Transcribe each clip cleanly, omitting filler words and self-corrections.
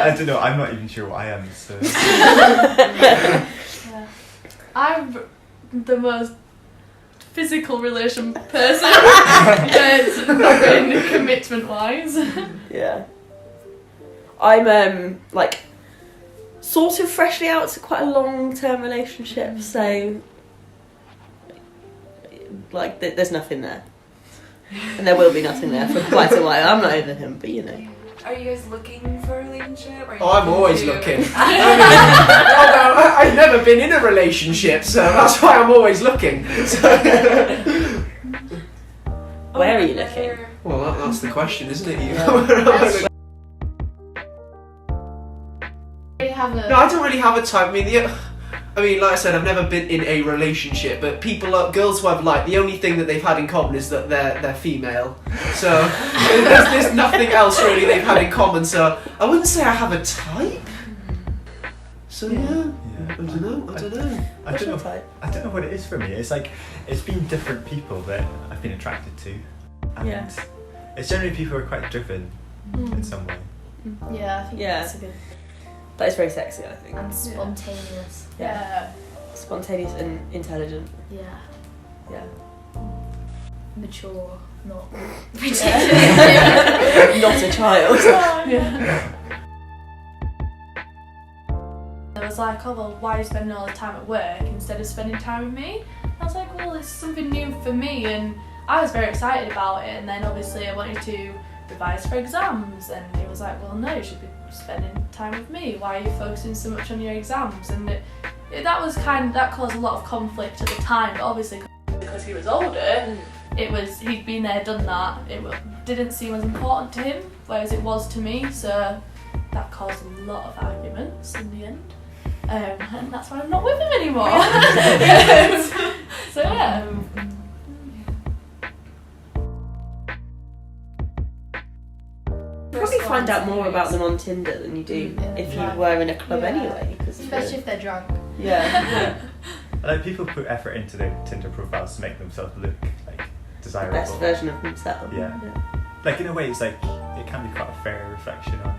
I don't know, I'm not even sure what I am, so... I'm the most physical relation person, but not in commitment-wise. Yeah. I'm, like, sort of freshly out to quite a long-term relationship, so... Like, there's nothing there. And there will be nothing there for quite a while. I'm not over him, but you know. Are you guys looking for a relationship? I'm always looking. I've never been in a relationship, so that's why I'm always looking. Where are you looking? Well, that's the question, isn't it? Yeah. No, I don't really have a type. I mean, like I said, I've never been in a relationship, but girls who I've liked, the only thing that they've had in common is that they're female. So there's nothing else really they've had in common. So I wouldn't say I have a type. So yeah. I don't know. I don't know what it is for me. It's like it's been different people that I've been attracted to, and it's generally people who are quite driven in some way. Yeah, I think that's a good. That is very sexy, I think. And spontaneous. Yeah. Spontaneous and intelligent. Yeah. Yeah. Mature, not ridiculous. Not a child. Yeah. I was like, oh well, why are you spending all the time at work instead of spending time with me? I was like, well, this is something new for me, and I was very excited about it. And then obviously I wanted to revise for exams, and he was like, well, no, you should be spending time with me. Why are you focusing so much on your exams? And that caused a lot of conflict at the time, but obviously because he was older, he'd been there, done that. It didn't seem as important to him, whereas it was to me. So that caused a lot of arguments in the end, and that's why I'm not with him anymore. So yeah. Probably find out more about them on Tinder than you do if you were in a club anyway. Especially if they're drunk. Yeah. Like people put effort into their Tinder profiles to make themselves look like desirable. The best version of themselves. Yeah. Like in a way, it's like it can be quite a fair reflection on.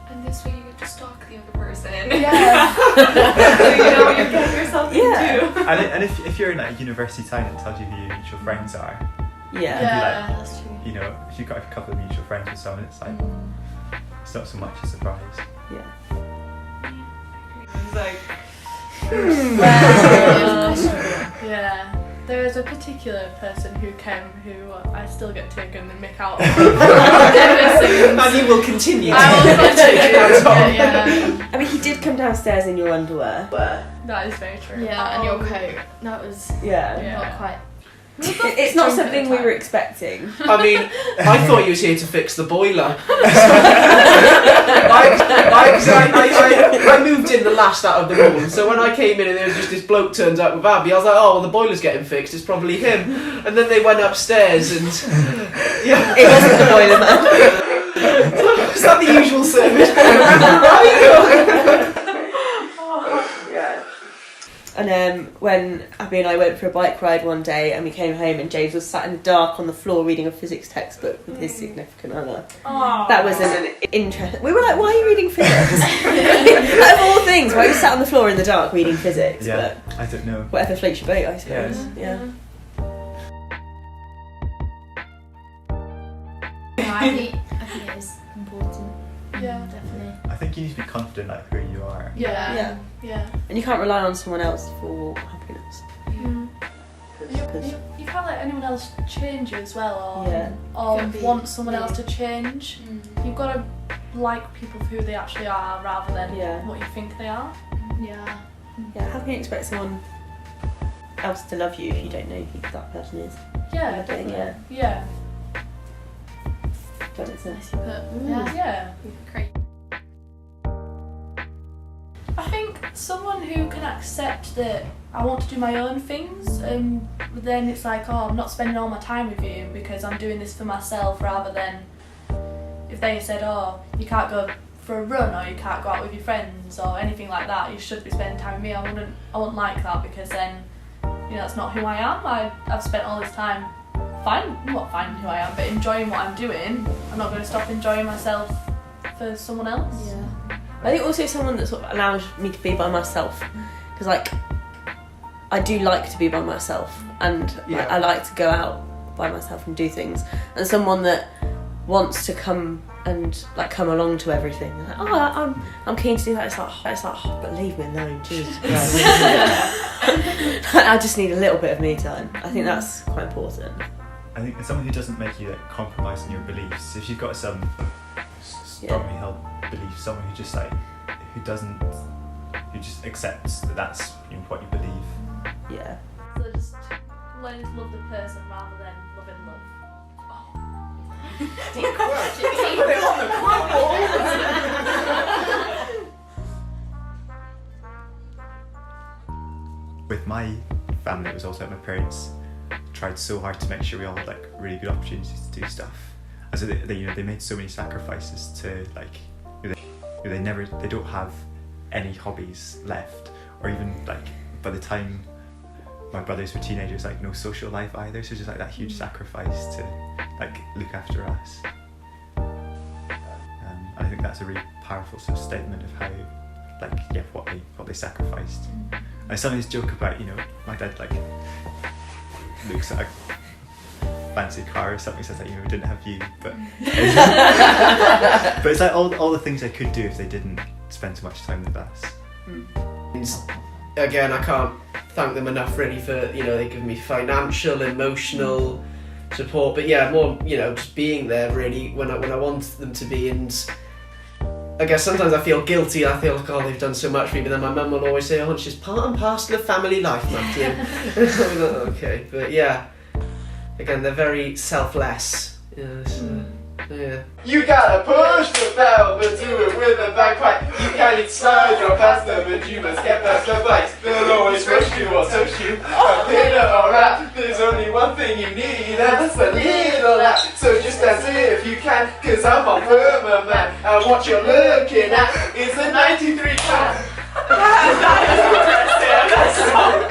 And this way you get to stalk the other person. Yeah. So you know what you're getting yourself into. And if you're in like a university town, it tells you who your mutual friends are. Yeah. That's true. You know, if you've got a couple of mutual friends with someone, it's like it's not so much a surprise. Yeah. It's like, yeah. There was a particular person who came who I still get taken the mick out of. And you will continue. I mean, he did come downstairs in your underwear. That is very true. Yeah, and your coat. That was not quite. It's not something we were expecting. I mean, I thought you was here to fix the boiler. I moved in the last out of the room, so when I came in and there was just this bloke turns up with Abbie, I was like, oh, well, the boiler's getting fixed, it's probably him. And then they went upstairs and... Yeah. It wasn't the boiler man. Is that the usual service? And when Abbie and I went for a bike ride one day and we came home and James was sat in the dark on the floor reading a physics textbook with his significant other. That was an interest. We were like, why are you reading physics? Out of all things, why are you sat on the floor in the dark reading physics? Yeah, but I don't know. Whatever floats your boat, I suppose. Yeah. I think it is important. Yeah, definitely. I think you need to be confident like who you are. Yeah. And you can't rely on someone else for happiness. You can't let anyone else change you as well, or Could be want someone else to change. You've got to like people for who they actually are rather than what you think they are. Yeah. Yeah, how can you expect someone else to love you if you don't know who that person is? Yeah, definitely. Yeah. That makes sense. Yeah. Great. I think someone who can accept that I want to do my own things, then it's like, oh, I'm not spending all my time with you because I'm doing this for myself rather than if they said, oh, you can't go for a run or you can't go out with your friends or anything like that, you should be spending time with me, I wouldn't like that, because then, you know, that's not who I am. I've spent all this time not finding who I am, but enjoying what I'm doing. I'm not going to stop enjoying myself for someone else. Yeah. I think also someone that sort of allows me to be by myself, because like I do like to be by myself, and like, I like to go out by myself and do things, and someone that wants to come along to everything. Like, oh, I'm keen to do that. It's like, oh, but leave me alone, Jesus Christ. I just need a little bit of me time. I think that's quite important. I think someone who doesn't make you like compromise on your beliefs. If you've got some strongly held beliefs, someone who just who just accepts that that's what you believe. Yeah. So just learning to love the person rather than loving love. Put it on the crumble. With my family, it was also my parents tried so hard to make sure we all had like really good opportunities to do stuff. And so they made so many sacrifices to they don't have any hobbies left, or even like by the time my brothers were teenagers, like no social life either. So just like that huge sacrifice to like look after us. And I think that's a really powerful sort of statement of how what they sacrificed. I sometimes joke about, my dad like looks at a fancy car or something, says that we didn't have you, but but it's like all the things they could do if they didn't spend so much time with us. Again, I can't thank them enough really for, they give me financial, emotional support, but yeah, more, just being there really when I want them to be. And I guess sometimes I feel guilty. I feel like, oh, they've done so much for me, but then my mum will always say, oh, it's just part and parcel of family life, Matthew. I'm like, okay, but yeah, again, they're very selfless. Yeah. You gotta push the bell, but do it with a bagpipe. You can't slide your pasta, but you must get past the bikes. They'll always rush you or touch you. A pinner or rap, there's only one thing you need, and that's a little lap. So just dance it if you can, cause I'm on perma, man. And what you're looking at is a 93 plan. That is interesting.